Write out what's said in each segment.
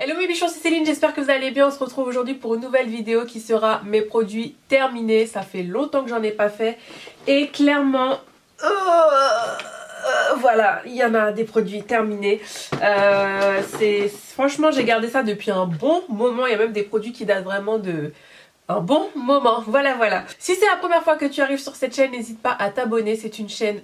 Hello mes bichons, c'est Céline, j'espère que vous allez bien. On se retrouve aujourd'hui pour une nouvelle vidéo qui sera mes produits terminés. Ça fait longtemps que j'en ai pas fait et clairement, voilà, il y en a des produits terminés. Franchement, j'ai gardé ça depuis un bon moment. Il y a même des produits qui datent vraiment de un bon moment. Voilà. Si c'est la première fois que tu arrives sur cette chaîne, n'hésite pas à t'abonner. C'est une chaîne,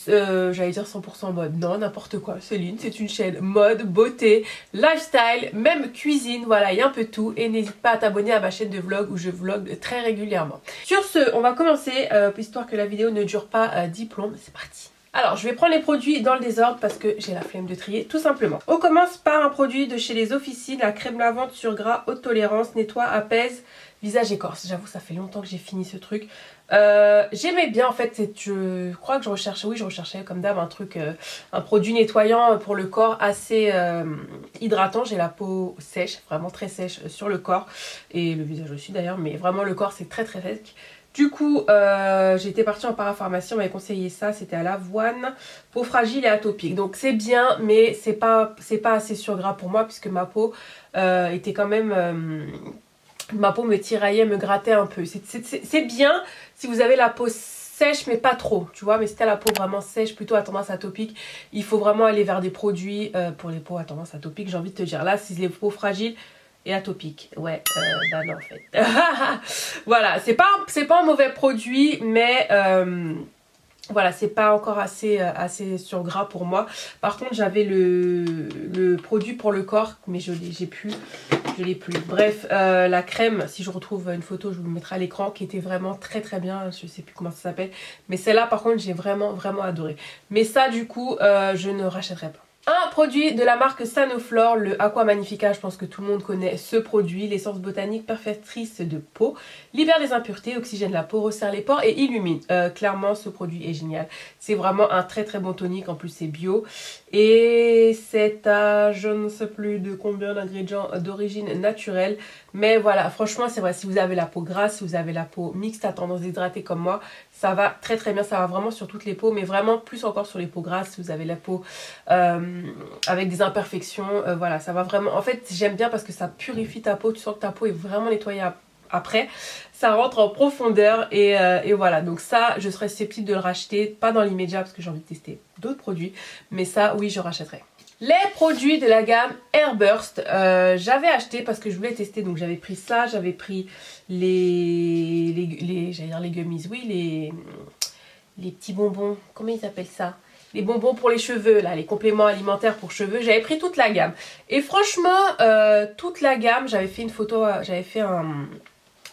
j'allais dire 100% mode. Non, n'importe quoi, Céline. C'est une chaîne mode, beauté, lifestyle, même cuisine. Voilà, il y a un peu de tout. Et n'hésite pas à t'abonner à ma chaîne de vlog où je vlog très régulièrement. Sur ce, on va commencer, histoire que la vidéo ne dure pas 10 plombes. C'est parti. Alors, je vais prendre les produits dans le désordre parce que j'ai la flemme de trier, tout simplement. On commence par un produit de chez les Officines, la crème lavante sur gras haute tolérance, nettoie, apaise, visage écorce. J'avoue, ça fait longtemps que j'ai fini ce truc. J'aimais bien, en fait, je crois que je recherchais comme d'hab un truc, un produit nettoyant pour le corps assez hydratant. J'ai la peau sèche, vraiment très sèche sur le corps et le visage aussi d'ailleurs, mais vraiment le corps c'est très sec. Du coup, j'étais partie en parapharmacie, on m'avait conseillé ça, c'était à l'avoine, peau fragile et atopique. Donc c'est bien, mais c'est pas assez sur gras pour moi puisque ma peau était quand même... ma peau me tiraillait, me grattait un peu. C'est bien si vous avez la peau sèche mais pas trop, tu vois. Mais si t'as la peau vraiment sèche, plutôt à tendance atopique, il faut vraiment aller vers des produits pour les peaux à tendance atopique, j'ai envie de te dire. Là, si les peaux fragiles... et atopique, ouais, bah non en fait. Voilà, c'est pas un mauvais produit, mais voilà, c'est pas encore assez sur gras pour moi. Par contre, j'avais le produit pour le corps, mais je l'ai plus. Bref, la crème, si je retrouve une photo, je vous le mettrai à l'écran, qui était vraiment très bien. Je sais plus comment ça s'appelle, mais celle-là, par contre, j'ai vraiment adoré. Mais ça, du coup, je ne rachèterai pas. Un produit de la marque Sanoflore, le Aqua Magnifica, je pense que tout le monde connaît ce produit. L'essence botanique perfectrice de peau, libère les impuretés, oxygène la peau, resserre les pores et illumine. Clairement, ce produit est génial. C'est vraiment un très bon tonique, en plus c'est bio. Et c'est à je ne sais plus de combien d'ingrédients d'origine naturelle. Mais voilà, franchement c'est vrai, si vous avez la peau grasse, si vous avez la peau mixte à tendance déshydraté comme moi, ça va très bien, ça va vraiment sur toutes les peaux, mais vraiment plus encore sur les peaux grasses, si vous avez la peau avec des imperfections, voilà, ça va vraiment, en fait j'aime bien parce que ça purifie ta peau, tu sens que ta peau est vraiment nettoyée après, ça rentre en profondeur et voilà, donc ça je serais susceptible de le racheter, pas dans l'immédiat parce que j'ai envie de tester d'autres produits, mais ça oui je rachèterai. Les produits de la gamme Airburst, j'avais acheté parce que je voulais tester, donc j'avais pris ça, j'avais pris j'allais dire les gummies, oui, les petits bonbons, comment ils appellent ça? Les bonbons pour les cheveux, là, les compléments alimentaires pour cheveux, j'avais pris toute la gamme. Et franchement, toute la gamme, j'avais fait une photo, j'avais fait un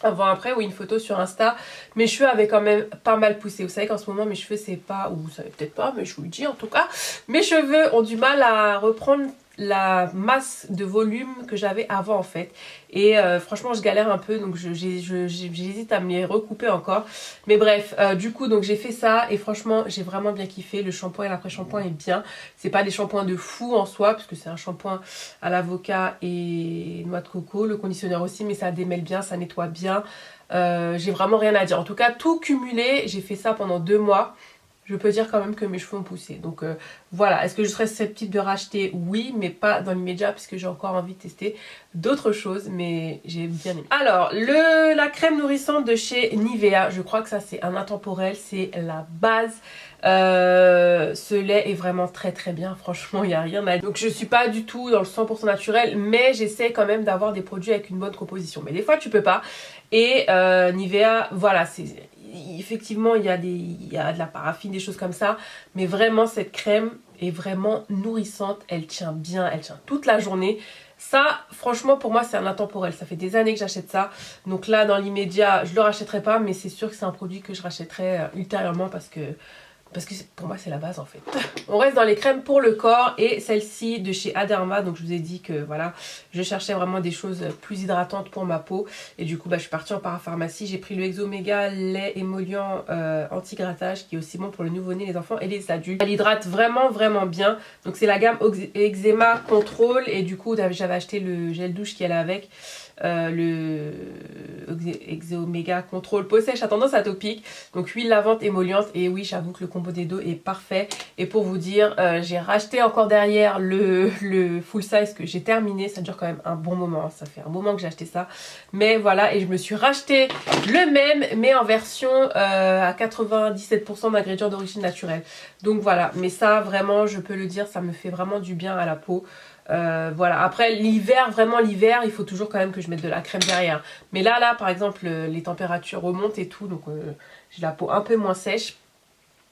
avant-après ou une photo sur Insta. Mes cheveux avaient quand même pas mal poussé. Vous savez qu'en ce moment mes cheveux c'est pas, ou vous savez peut-être pas, mais je vous le dis en tout cas, mes cheveux ont du mal à reprendre la masse de volume que j'avais avant en fait. Et franchement je galère un peu, donc j'hésite à me les recouper encore. Mais bref, du coup donc j'ai fait ça et franchement j'ai vraiment bien kiffé. Le shampoing et l'après-shampoing est bien. C'est pas des shampoings de fou en soi, parce que c'est un shampoing à l'avocat et noix de coco. Le conditionneur aussi, mais ça démêle bien, ça nettoie bien. J'ai vraiment rien à dire. En tout cas tout cumulé, j'ai fait ça pendant 2 mois. Je peux dire quand même que mes cheveux ont poussé. Donc voilà, est-ce que je serais susceptible de racheter? Oui, mais pas dans l'immédiat puisque j'ai encore envie de tester d'autres choses, mais j'ai bien aimé. Alors, la crème nourrissante de chez Nivea, je crois que ça c'est un intemporel, c'est la base. Ce lait est vraiment très bien, franchement il n'y a rien à dire. Donc je suis pas du tout dans le 100% naturel, mais j'essaie quand même d'avoir des produits avec une bonne composition. Mais des fois tu peux pas. Et Nivea, voilà, effectivement il y a de la paraffine, des choses comme ça, mais vraiment cette crème est vraiment nourrissante, elle tient bien, elle tient toute la journée. Ça franchement pour moi c'est un intemporel, ça fait des années que j'achète ça, donc là dans l'immédiat je le rachèterai pas, mais c'est sûr que c'est un produit que je rachèterai ultérieurement parce que pour moi c'est la base en fait. On reste dans les crèmes pour le corps et celle-ci de chez Aderma. Donc je vous ai dit que voilà, je cherchais vraiment des choses plus hydratantes pour ma peau. Et du coup je suis partie en parapharmacie. J'ai pris le Exomega lait émollient anti-grattage qui est aussi bon pour le nouveau-né, les enfants et les adultes. Elle hydrate vraiment bien. Donc c'est la gamme Eczema Control. Et du coup j'avais acheté le gel douche qui allait avec. Le Exomega Control peau sèche à tendance atopique, donc huile lavante émolliente. Et oui j'avoue que le combo des dos est parfait. Et pour vous dire, j'ai racheté encore derrière le full size que j'ai terminé. Ça dure quand même un bon moment, ça fait un moment que j'ai acheté ça. Mais voilà, et je me suis racheté le même, mais en version à 97% d'ingrédients d'origine naturelle. Donc voilà, mais ça vraiment, je peux le dire, ça me fait vraiment du bien à la peau. Voilà, après l'hiver, vraiment l'hiver, il faut toujours quand même que je mette de la crème derrière. Mais là par exemple, les températures remontent et tout, donc j'ai la peau un peu moins sèche.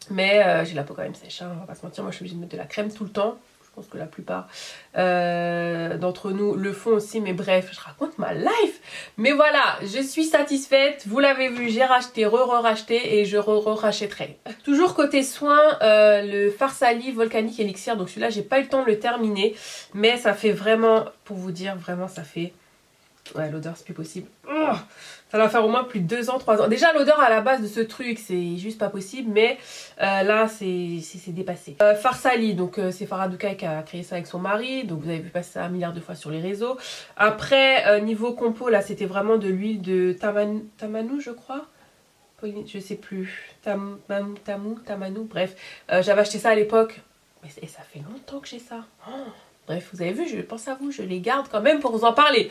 Mais j'ai la peau quand même sèche, hein, on va pas se mentir, moi je suis obligée de mettre de la crème tout le temps. Je pense que la plupart d'entre nous le font aussi, mais bref, je raconte ma life. Mais voilà, je suis satisfaite, vous l'avez vu, j'ai racheté, re-racheté et je rachèterai. Toujours côté soins, le Farsali Volcanique Elixir, donc celui-là j'ai pas eu le temps de le terminer, mais ça fait vraiment, pour vous dire, vraiment ça fait... Ouais, l'odeur c'est plus possible. Oh, ça va faire au moins plus de 2 ans, 3 ans. Déjà l'odeur à la base de ce truc c'est juste pas possible, mais là c'est dépassé. Farsali, donc c'est Farah Doukai qui a créé ça avec son mari, donc vous avez vu passer ça un milliard de fois sur les réseaux. Après niveau compo là c'était vraiment de l'huile de Tamanu je crois. Je sais plus. Tamanu, bref. J'avais acheté ça à l'époque. Et ça fait longtemps que j'ai ça. Oh. Bref, vous avez vu, je pense à vous, je les garde quand même pour vous en parler.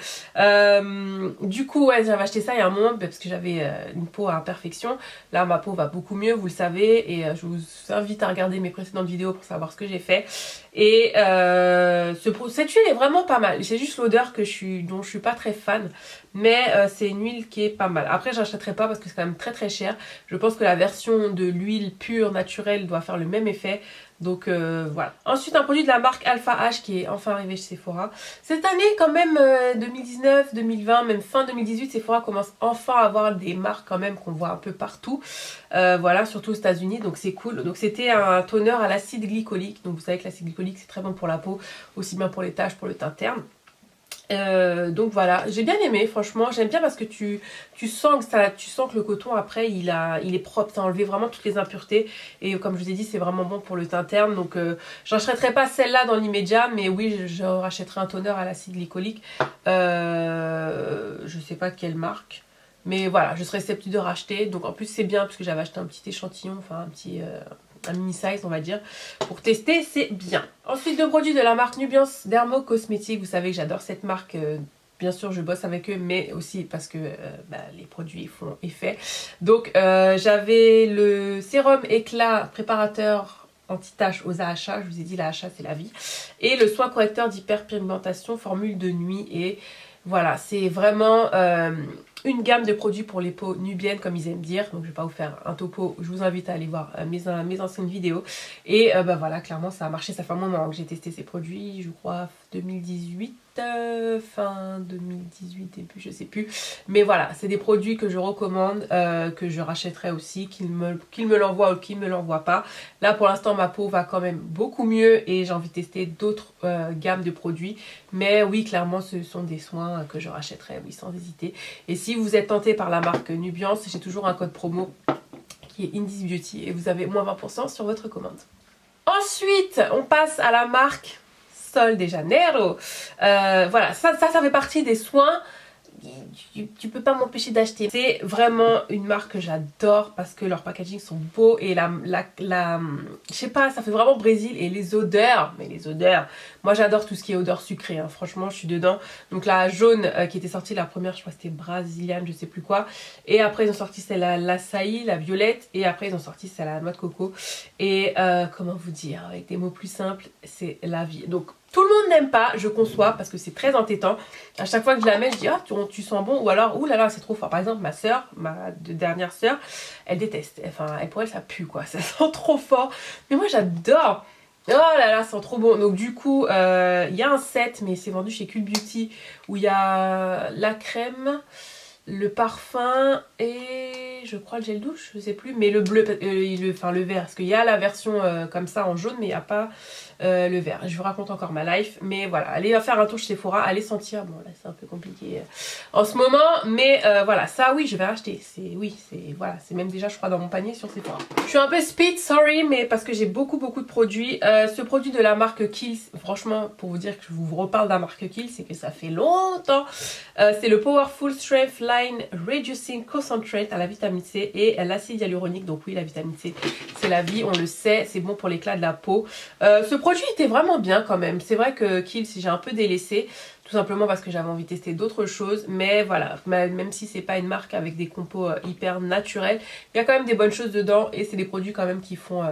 Du coup, ouais, j'avais acheté ça il y a un moment parce que j'avais une peau à imperfection. Là, ma peau va beaucoup mieux, vous le savez. Et je vous invite à regarder mes précédentes vidéos pour savoir ce que j'ai fait. Et cette huile est vraiment pas mal. C'est juste l'odeur dont je suis pas très fan. Mais c'est une huile qui est pas mal. Après, je n'achèterai pas parce que c'est quand même très très cher. Je pense que la version de l'huile pure, naturelle, doit faire le même effet. Donc voilà. Ensuite un produit de la marque Alpha H qui est enfin arrivé chez Sephora. Cette année quand même 2019, 2020, même fin 2018, Sephora commence enfin à avoir des marques quand même qu'on voit un peu partout. Voilà, surtout aux États-Unis, donc c'est cool. Donc c'était un toner à l'acide glycolique. Donc vous savez que l'acide glycolique c'est très bon pour la peau, aussi bien pour les taches, pour le teint terne. Donc voilà, j'ai bien aimé, franchement, j'aime bien parce que tu sens que le coton après il est propre, ça a enlevé vraiment toutes les impuretés et comme je vous ai dit c'est vraiment bon pour le teint terne, donc j'en achèterai pas celle-là dans l'immédiat, mais oui je rachèterai un toner à l'acide glycolique, je sais pas quelle marque, mais voilà je serais susceptible de racheter, donc en plus c'est bien parce que j'avais acheté un petit échantillon, enfin un mini size on va dire, pour tester, c'est bien. Ensuite deux produits de la marque Nubiance Dermo Cosmétiques, vous savez que j'adore cette marque, bien sûr je bosse avec eux mais aussi parce que les produits font effet. Donc j'avais le sérum éclat préparateur anti-tache aux AHA, je vous ai dit la AHA c'est la vie, et le soin correcteur d'hyperpigmentation formule de nuit, et voilà c'est vraiment une gamme de produits pour les peaux nubiennes comme ils aiment dire, donc je vais pas vous faire un topo, je vous invite à aller voir mes anciennes vidéos, et voilà clairement ça a marché, ça fait un moment que j'ai testé ces produits, je crois 2018, fin 2018 début je sais plus, mais voilà c'est des produits que je recommande, que je rachèterai aussi, qu'ils me l'envoient ou qu'ils me l'envoient pas. Là pour l'instant ma peau va quand même beaucoup mieux et j'ai envie de tester d'autres gammes de produits, mais oui clairement ce sont des soins que je rachèterai, oui, sans hésiter. Et si vous êtes tenté par la marque Nubiance, j'ai toujours un code promo qui est Indies Beauty et vous avez moins 20% sur votre commande. Ensuite on passe à la marque Sol de Janeiro. Voilà, ça fait partie des soins. Tu peux pas m'empêcher d'acheter. C'est vraiment une marque que j'adore parce que leurs packaging sont beaux et je sais pas, ça fait vraiment Brésil, et les odeurs, moi j'adore tout ce qui est odeur sucrée, hein. Franchement je suis dedans. Donc la jaune qui était sortie la première, je crois que c'était brésilienne, je sais plus quoi, et après ils ont sorti celle à l'açaï, la violette, et après ils ont sorti celle à la noix de coco, et comment vous dire, avec des mots plus simples, c'est la vie. Donc tout le monde n'aime pas, je conçois, parce que c'est très entêtant. À chaque fois que je la mets, je dis ah tu sens bon, ou alors ouh là là c'est trop fort. Par exemple ma soeur, ma dernière soeur, elle déteste. Enfin pour elle ça pue quoi, ça sent trop fort. Mais moi j'adore. Oh là là, ça sent trop bon. Donc du coup, il y a un set, mais c'est vendu chez Cult Beauty, où il y a la crème, le parfum et je crois le gel douche, je sais plus, mais le bleu, le vert, parce qu'il y a la version comme ça en jaune, mais il n'y a pas le vert. Je vous raconte encore ma life, mais voilà, allez faire un tour chez Sephora, allez sentir, bon là c'est un peu compliqué en ce moment, mais voilà, ça oui je vais racheter, voilà, c'est même déjà je crois dans mon panier sur Sephora. Je suis un peu speed, sorry, mais parce que j'ai beaucoup de produits. Ce produit de la marque Kiehl's, franchement pour vous dire que je vous reparle de la marque Kiehl's, c'est que ça fait longtemps. C'est le Powerful Strength Line Reducing Concentrate à la vitamine C et l'acide hyaluronique. Donc oui, la vitamine C, c'est la vie, on le sait, c'est bon pour l'éclat de la peau. Ce produit était vraiment bien quand même. C'est vrai que Kiehl's, j'ai un peu délaissé, tout simplement parce que j'avais envie de tester d'autres choses. Mais voilà, même si c'est pas une marque avec des compos hyper naturels, il y a quand même des bonnes choses dedans et c'est des produits quand même qui font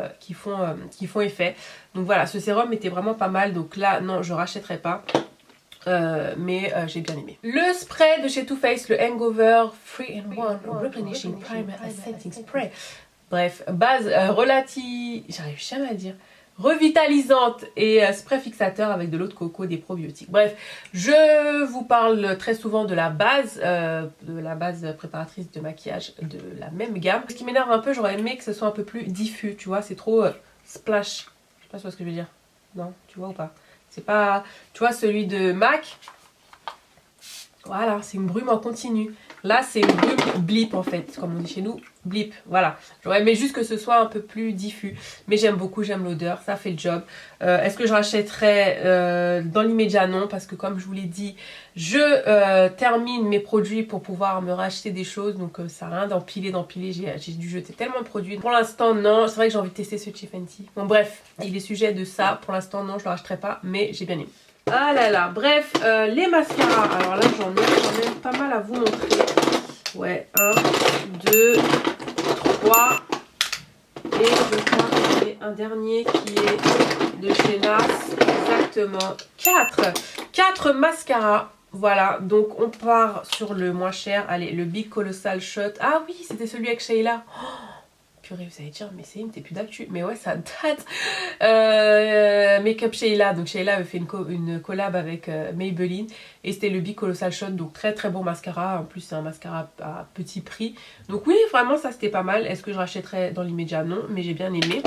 effet. Donc voilà, ce sérum était vraiment pas mal. Donc là, non, je rachèterai pas. Mais j'ai bien aimé. Le spray de chez Too Faced, le Hangover 3-in-1 Replenishing Primer Setting Spray. Bref, base j'arrive jamais à dire. Revitalisante et spray fixateur avec de l'eau de coco, des probiotiques. Bref, je vous parle très souvent de la base préparatrice de maquillage de la même gamme. Ce qui m'énerve un peu, j'aurais aimé que ce soit un peu plus diffus, tu vois, c'est trop splash. Je sais pas ce que je veux dire. Non, tu vois ou pas? C'est pas, tu vois, celui de MAC. Voilà, c'est une brume en continu. Là, c'est une brume blip en fait, comme on dit chez nous, blip. Voilà. J'aurais aimé juste que ce soit un peu plus diffus. Mais j'aime beaucoup, j'aime l'odeur, ça fait le job. Est-ce que je rachèterais dans l'immédiat? Non, parce que comme je vous l'ai dit, je termine mes produits pour pouvoir me racheter des choses. Donc ça sert à rien d'empiler. J'ai dû jeter tellement de produits. Pour l'instant, non. C'est vrai que j'ai envie de tester ce Chi Fenty. Bon bref, il est sujet de ça. Pour l'instant, non, je ne le rachèterai pas. Mais j'ai bien aimé. Ah là là, bref, les mascaras. Alors là, j'en ai quand même pas mal à vous montrer. Ouais, 1, 2, 3. Et je crois que j'ai un dernier qui est de chez NARS. Exactement, 4. 4 mascaras. Voilà, donc on part sur le moins cher. Allez, le Big Colossal Shot. Ah oui, c'était celui avec Sheila. Oh, purée, vous allez dire, mais c'est t'es plus d'actu. Mais ouais, ça date. Make-up Sheila. Donc Sheila avait fait une collab avec Maybelline. Et c'était le Big Colossal Shot. Donc très très bon mascara. En plus, c'est un mascara à petit prix. Donc oui, vraiment, ça c'était pas mal. Est-ce que je rachèterais dans l'immédiat? Non, mais j'ai bien aimé.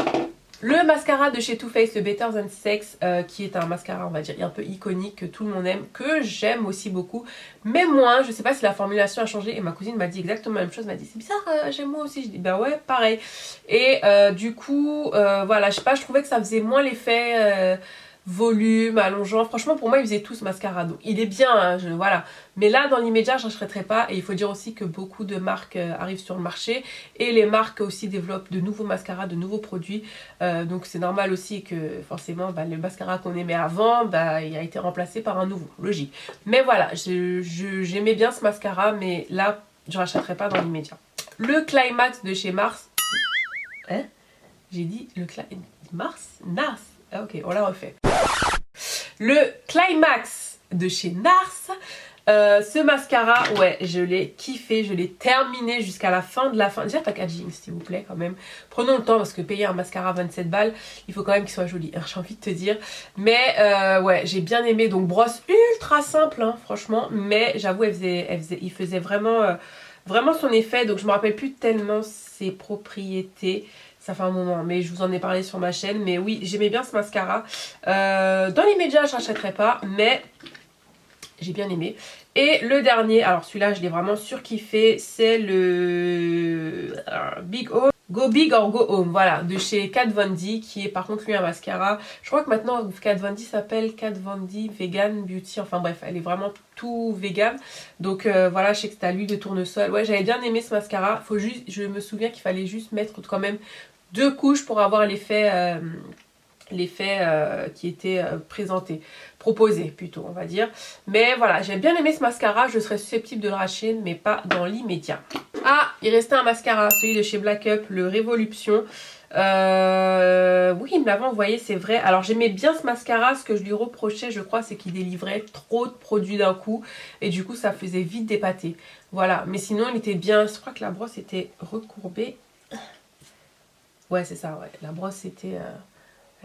Le mascara de chez Too Faced, le Better Than Sex, qui est un mascara, on va dire, un peu iconique, que tout le monde aime, que j'aime aussi beaucoup. Mais moi, je sais pas si la formulation a changé. Et ma cousine m'a dit exactement la même chose. Elle m'a dit, c'est bizarre, j'aime moi aussi. Je dis, bah ouais, pareil. Et du coup, voilà, je sais pas, je trouvais que ça faisait moins l'effet volume, allongeant. Franchement, pour moi, il faisait tout ce mascara. Donc, il est bien, hein, voilà. Mais là, dans l'immédiat, je n'achèterai pas. Et il faut dire aussi que beaucoup de marques arrivent sur le marché. Et les marques aussi développent de nouveaux mascaras, de nouveaux produits. Donc, c'est normal aussi que, forcément, le mascara qu'on aimait avant, il a été remplacé par un nouveau. Logique. Mais voilà, j'aimais bien ce mascara. Mais là, je ne rachèterai pas dans l'immédiat. Le Climax de chez Mars. Hein? J'ai dit le Nars. Ah, ok, on l'a refait. Le Climax de chez NARS. Ce mascara, ouais, je l'ai kiffé, je l'ai terminé jusqu'à la fin de la fin. Déjà, packaging, s'il vous plaît, quand même. Prenons le temps, parce que payer un mascara à 27 balles, il faut quand même qu'il soit joli, hein, j'ai envie de te dire. Mais, ouais, j'ai bien aimé. Donc, brosse ultra simple, hein, franchement. Mais, j'avoue, il faisait vraiment, vraiment son effet. Donc, je me rappelle plus tellement ses propriétés. Ça fait un moment, mais je vous en ai parlé sur ma chaîne. Mais oui, j'aimais bien ce mascara. Dans l'immédiat, je n'achèterai pas, mais j'ai bien aimé. Et le dernier, alors celui-là, je l'ai vraiment surkiffé. C'est le Big Home. Go Big or Go Home, voilà, de chez Kat Von D, qui est par contre lui un mascara. Je crois que maintenant Kat Von D s'appelle Kat Von D Vegan Beauty, enfin bref, elle est vraiment tout vegan. Donc voilà, je sais que c'était à l'huile de tournesol. Ouais, j'avais bien aimé ce mascara. Je me souviens qu'il fallait juste mettre quand même 2 couches pour avoir l'effet qui était proposé plutôt, on va dire. Mais voilà, j'ai bien aimé ce mascara, je serais susceptible de le racheter, mais pas dans l'immédiat. Ah, il restait un mascara, celui de chez Black Up, le Révolution. Oui, il me l'avait envoyé, c'est vrai. Alors j'aimais bien ce mascara, ce que je lui reprochais, je crois, c'est qu'il délivrait trop de produits d'un coup. Et du coup, ça faisait vite dépater. Voilà, mais sinon, il était bien. Je crois que la brosse était recourbée. Ouais, c'est ça, ouais. La brosse, c'était...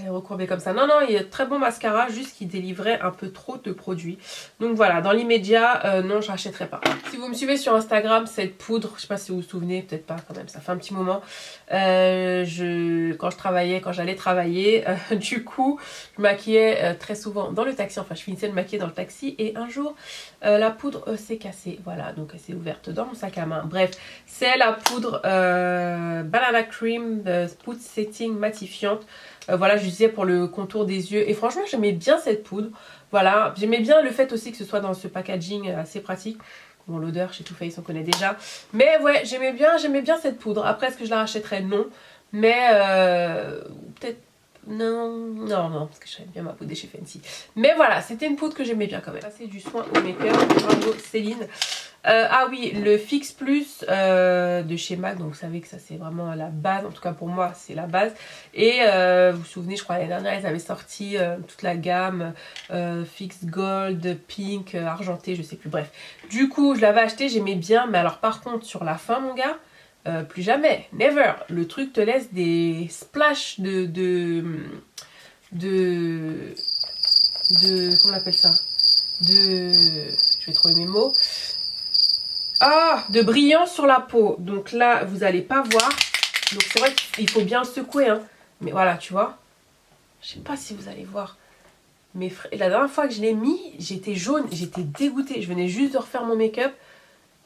Elle est recourbée comme ça. Non, non, il y a très bon mascara, juste qu'il délivrait un peu trop de produits. Donc voilà, dans l'immédiat, non, je rachèterai pas. Si vous me suivez sur Instagram, cette poudre, je sais pas si vous vous souvenez, peut-être pas quand même, ça fait un petit moment. Quand j'allais travailler, du coup, je maquillais très souvent dans le taxi. Enfin, je finissais de maquiller dans le taxi et un jour, la poudre s'est cassée. Voilà, donc elle s'est ouverte dans mon sac à main. Bref, c'est la poudre Banana Cream Poudre Setting Matifiante. Voilà, je disais pour le contour des yeux. Et franchement, j'aimais bien cette poudre. Voilà, j'aimais bien le fait aussi que ce soit dans ce packaging assez pratique. Bon, l'odeur, chez Too Faced, on connaît déjà. Mais ouais, j'aimais bien cette poudre. Après, est-ce que je la rachèterais? Non. Mais peut-être... Non, parce que j'aime bien ma poudre de chez Fenty. Mais voilà, c'était une poudre que j'aimais bien quand même. C'est du soin au make-up. Bravo, Céline. Ah oui, le Fix Plus de chez MAC, donc vous savez que ça c'est vraiment la base, en tout cas pour moi c'est la base. Et vous vous souvenez, je crois l'année dernière ils avaient sorti toute la gamme Fix Gold, Pink, Argenté, je sais plus, bref. Du coup je l'avais acheté, j'aimais bien, mais alors par contre sur la fin mon gars, plus jamais, never. Le truc te laisse des splashs comment on appelle ça, je vais trouver mes mots. Ah, de brillant sur la peau. Donc là, vous n'allez pas voir. Donc c'est vrai qu'il faut bien le secouer. Hein. Mais voilà, tu vois. Je sais pas si vous allez voir. Mais la dernière fois que je l'ai mis, j'étais jaune. J'étais dégoûtée. Je venais juste de refaire mon make-up.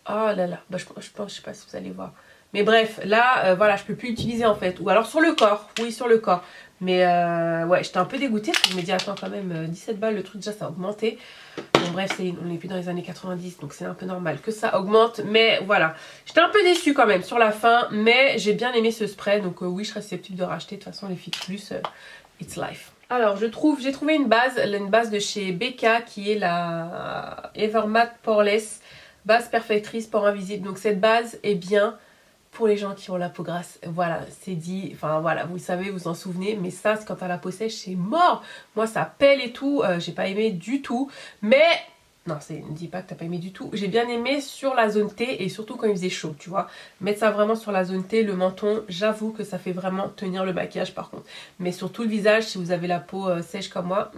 Oh là là. Bah, je sais pas si vous allez voir. Mais bref, là, voilà, je peux plus l'utiliser en fait. Ou alors sur le corps. Oui, sur le corps. Mais ouais, j'étais un peu dégoûtée. Parce que je me dis, attends, quand même, 17 balles, le truc déjà, ça a augmenté. Bon bref, on n'est plus dans les années 90, donc c'est un peu normal que ça augmente. Mais voilà, j'étais un peu déçue quand même sur la fin, mais j'ai bien aimé ce spray. Donc oui, je serais susceptible de racheter. De toute façon, les Fix Plus, it's life. Alors, j'ai trouvé une base de chez Becca qui est la Evermatte Poreless, base perfectrice pores invisible. Donc cette base est bien pour les gens qui ont la peau grasse. Voilà, c'est dit, enfin voilà, vous le savez, vous en souvenez, mais ça, quand t'as la peau sèche, c'est mort. Moi, ça pèle et tout, j'ai pas aimé du tout, mais... Non, ne dis pas que t'as pas aimé du tout. J'ai bien aimé sur la zone T et surtout quand il faisait chaud, tu vois. Mettre ça vraiment sur la zone T, le menton, j'avoue que ça fait vraiment tenir le maquillage par contre. Mais sur tout le visage, si vous avez la peau sèche comme moi,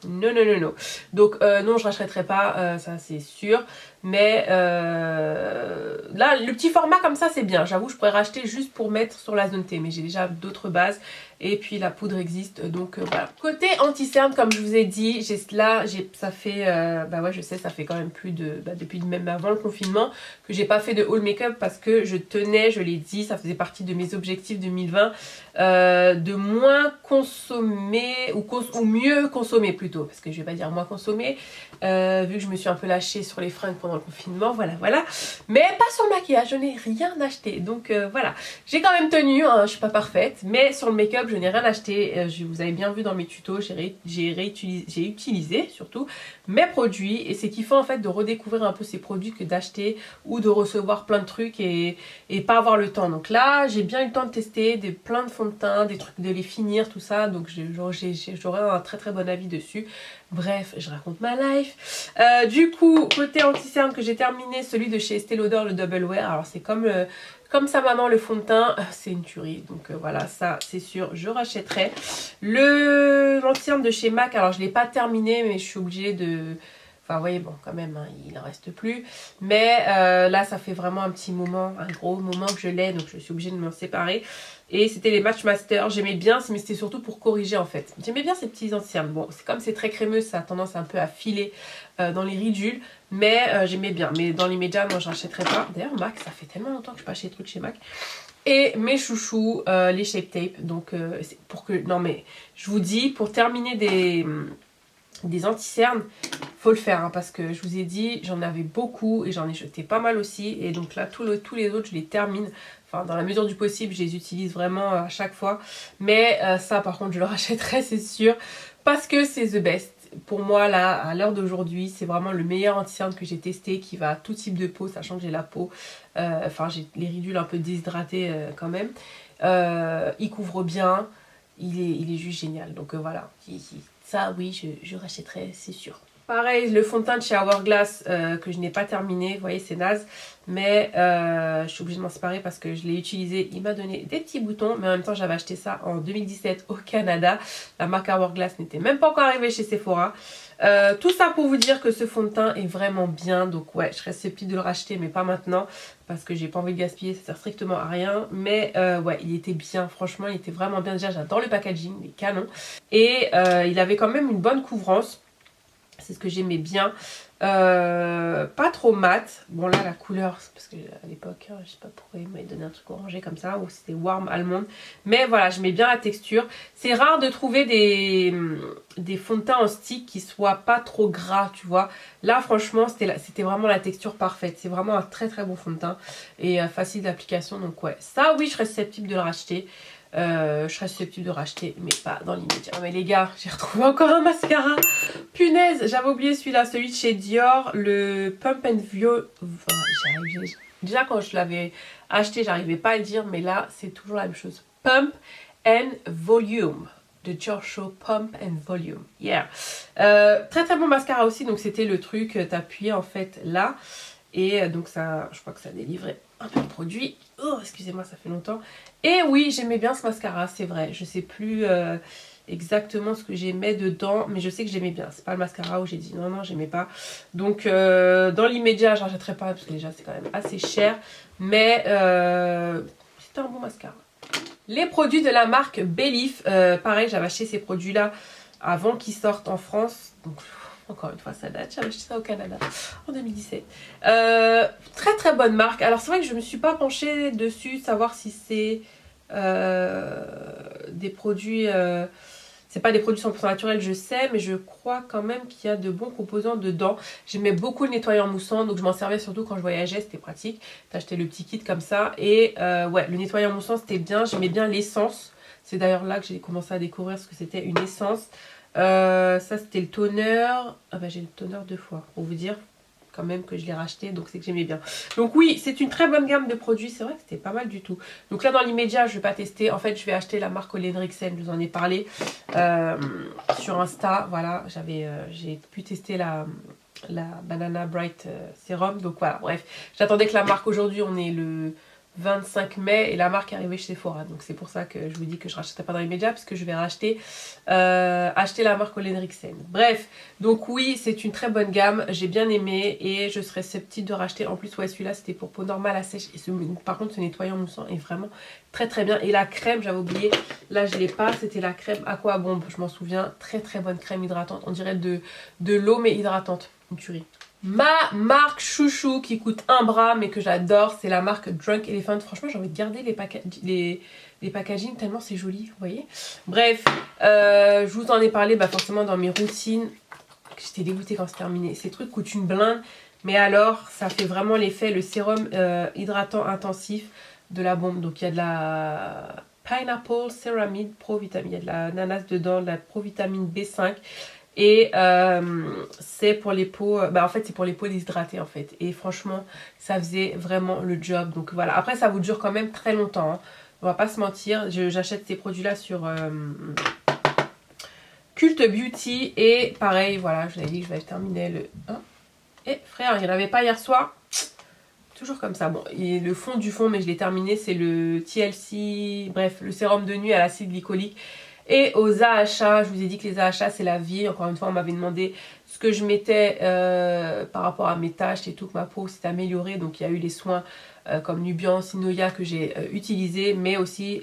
non. Donc non, je rachèterai pas, ça c'est sûr. Mais là, le petit format comme ça, c'est bien. J'avoue, je pourrais racheter juste pour mettre sur la zone T. Mais j'ai déjà d'autres bases. Et puis la poudre existe, donc voilà. Côté anti-cerne, comme je vous ai dit, ça fait, bah ouais je sais, ça fait quand même plus de, depuis même avant le confinement, que j'ai pas fait de haul make-up parce que je tenais, je l'ai dit, ça faisait partie de mes objectifs 2020, de moins consommer, ou mieux consommer plutôt, parce que je vais pas dire moins consommer, vu que je me suis un peu lâchée sur les fringues pendant le confinement, voilà. Mais pas sur le maquillage, je n'ai rien acheté, donc voilà. J'ai quand même tenu, hein, je suis pas parfaite, mais sur le make-up, je n'ai rien acheté. Vous avez bien vu dans mes tutos, j'ai utilisé surtout mes produits. Et c'est kiffant en fait de redécouvrir un peu ces produits que d'acheter ou de recevoir plein de trucs et pas avoir le temps. Donc là, j'ai bien eu le temps de tester plein de fonds de teint, des trucs, de les finir, tout ça. Donc j'aurai un très bon avis dessus. Bref, je raconte ma life. Du coup, côté anti-cerne que j'ai terminé, celui de chez Estée Lauder, le Double Wear. Alors c'est comme sa maman, le fond de teint, c'est une tuerie. Donc voilà, ça c'est sûr, je rachèterai. L'anti-cerne de chez MAC, alors je ne l'ai pas terminé, mais je suis obligée de... Enfin, vous voyez, bon, quand même, hein, il n'en reste plus. Mais là, ça fait vraiment un petit moment, un gros moment que je l'ai, donc je suis obligée de m'en séparer. Et c'était les Matchmaster, j'aimais bien, mais c'était surtout pour corriger en fait. J'aimais bien ces petits anti-cernes. Bon, comme c'est très crémeux, ça a tendance un peu à filer dans les ridules. Mais j'aimais bien. Mais dans l'immédiat, moi, je rachèterais pas. D'ailleurs, MAC, ça fait tellement longtemps que je n'ai pas acheté des trucs chez MAC. Et mes chouchous, les Shape Tape. Donc, c'est pour que... Non, mais je vous dis, pour terminer des anti-cernes, faut le faire. Hein, parce que je vous ai dit, j'en avais beaucoup et j'en ai jeté pas mal aussi. Et donc là, tous les autres, je les termine. Enfin, dans la mesure du possible, je les utilise vraiment à chaque fois. Mais ça, par contre, je le rachèterai, c'est sûr. Parce que c'est the best. Pour moi, là, à l'heure d'aujourd'hui, c'est vraiment le meilleur anti-cerne que j'ai testé, qui va à tout type de peau, sachant que j'ai la peau, enfin j'ai les ridules un peu déshydratées quand même. Il couvre bien, il est juste génial. Donc voilà, ça oui, je rachèterai, c'est sûr. Pareil, le fond de teint de chez Hourglass que je n'ai pas terminé, vous voyez c'est naze. Mais je suis obligée de m'en séparer parce que je l'ai utilisé, il m'a donné des petits boutons. Mais en même temps j'avais acheté ça en 2017 au Canada. La marque Hourglass n'était même pas encore arrivée chez Sephora. Tout ça pour vous dire que ce fond de teint est vraiment bien. Donc ouais, je serais susceptible de le racheter mais pas maintenant. Parce que j'ai pas envie de gaspiller, ça sert strictement à rien. Mais ouais, il était bien, franchement il était vraiment bien. Déjà j'adore le packaging, il est canon. Et il avait quand même une bonne couvrance. C'est ce que j'aimais bien. Pas trop mat. Bon là la couleur, c'est parce que à l'époque, je sais pas pourquoi il m'avait donné un truc orangé comme ça. Ou c'était warm almond. Mais voilà, j'aimais bien la texture. C'est rare de trouver des fonds de teint en stick qui soient pas trop gras, tu vois. Là franchement, c'était vraiment la texture parfaite. C'est vraiment un très très bon fond de teint. Et facile d'application. Donc ouais, ça oui, je serais susceptible de le racheter. Je serais susceptible de racheter, mais pas dans l'immédiat. Mais les gars, j'ai retrouvé encore un mascara. Punaise, j'avais oublié celui-là, celui de chez Dior, le Pump and View. Déjà quand je l'avais acheté, j'arrivais pas à le dire, mais là c'est toujours la même chose. Pump and Volume. De Dior Show Pump and Volume. Yeah. Très très bon mascara aussi, donc c'était le truc, t'appuyais en fait là. Et donc ça, je crois que ça délivrait un peu de produit. Oh, excusez-moi, ça fait longtemps. Et oui, j'aimais bien ce mascara, c'est vrai. Je sais plus exactement ce que j'aimais dedans, mais je sais que j'aimais bien. C'est pas le mascara où j'ai dit non, non, j'aimais pas. Donc dans l'immédiat, je rachèterai pas parce que déjà c'est quand même assez cher. Mais c'était un bon mascara. Les produits de la marque Belif, pareil, j'avais acheté ces produits-là avant qu'ils sortent en France. Donc encore une fois, ça date. J'avais acheté ça au Canada en 2017. Très très bonne marque. Alors c'est vrai que je ne me suis pas penchée dessus, savoir si c'est des produits... c'est pas des produits 100% naturels, je sais, mais je crois quand même qu'il y a de bons composants dedans. J'aimais beaucoup le nettoyant moussant, donc je m'en servais surtout quand je voyageais, c'était pratique. T'achetais le petit kit comme ça. Et ouais, le nettoyant moussant c'était bien, j'aimais bien l'essence. C'est d'ailleurs là que j'ai commencé à découvrir ce que c'était une essence. Ça c'était le toner. Ah bah j'ai le toner 2 fois pour vous dire quand même que je l'ai racheté, donc c'est que j'aimais bien. Donc oui, c'est une très bonne gamme de produits, c'est vrai que c'était pas mal du tout. Donc là dans l'immédiat je vais pas tester, en fait je vais acheter la marque Ole Henriksen, je vous en ai parlé sur Insta, voilà, j'ai pu tester la Banana Bright Serum, donc voilà, bref, j'attendais que la marque, aujourd'hui on est le 25 mai et la marque est arrivée chez Sephora, donc c'est pour ça que je vous dis que je rachèterai pas dans l'immédiat puisque je vais racheter acheter la marque Ole Henriksen. Bref, donc oui c'est une très bonne gamme, j'ai bien aimé et je serais susceptible de racheter. En plus ouais, celui-là c'était pour peau normale à sèche et par contre ce nettoyant moussant est vraiment très très bien. Et la crème, j'avais oublié, là je l'ai pas, c'était la crème Aquabomb, je m'en souviens, très très bonne crème hydratante, on dirait de l'eau mais hydratante, une tuerie. Ma marque chouchou qui coûte un bras mais que j'adore, c'est la marque Drunk Elephant. Franchement j'ai envie de garder les packaging tellement c'est joli, vous voyez. Bref, je vous en ai parlé forcément dans mes routines. J'étais dégoûtée quand c'est terminé. Ces trucs coûtent une blinde, mais alors ça fait vraiment l'effet, le sérum hydratant intensif de la bombe. Donc il y a de la Pineapple Ceramide Pro Vitamine, il y a de la ananas dedans, de la Pro Vitamine B5. Et c'est pour les peaux, en fait c'est pour les peaux déshydratées en fait. Et franchement ça faisait vraiment le job. Donc voilà, après ça vous dure quand même très longtemps, hein. On va pas se mentir, j'achète ces produits là sur Cult Beauty. Et pareil, voilà, je vous avais dit que je vais terminer le... Hein, et frère, il n'y en avait pas hier soir. Toujours comme ça. Bon, et le fond du fond, mais je l'ai terminé, c'est le TLC, bref, le sérum de nuit à l'acide glycolique. Et aux AHA, je vous ai dit que les AHA c'est la vie. Encore une fois on m'avait demandé ce que je mettais par rapport à mes taches et tout, que ma peau s'est améliorée. Donc il y a eu les soins comme Nubiance, Sinoia que j'ai utilisé. Mais aussi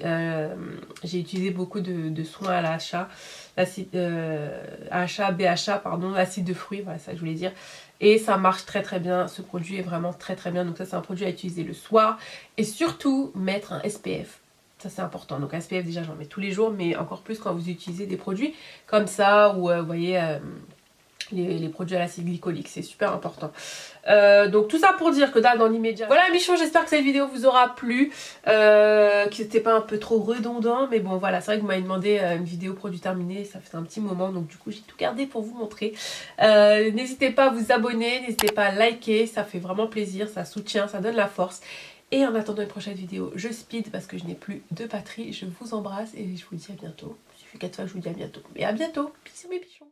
j'ai utilisé beaucoup de soins à l'AHA, AHA, BHA, pardon, l'acide de fruits, voilà ça que je voulais dire. Et ça marche très très bien, ce produit est vraiment très très bien. Donc ça c'est un produit à utiliser le soir. Et surtout mettre un SPF. Ça c'est important, donc SPF déjà j'en mets tous les jours, mais encore plus quand vous utilisez des produits comme ça ou vous voyez les produits à l'acide glycolique, c'est super important. Donc tout ça pour dire que là dans l'immédiat, voilà Michon, j'espère que cette vidéo vous aura plu, que c'était pas un peu trop redondant, mais bon voilà, c'est vrai que vous m'avez demandé une vidéo produit terminé, ça fait un petit moment, donc du coup j'ai tout gardé pour vous montrer. N'hésitez pas à vous abonner, n'hésitez pas à liker, ça fait vraiment plaisir, ça soutient, ça donne la force. Et en attendant une prochaine vidéo, je speed parce que je n'ai plus de batterie. Je vous embrasse et je vous dis à bientôt. Il suffit 4 fois que je vous dis à bientôt. Mais à bientôt. Bisous mes pichons.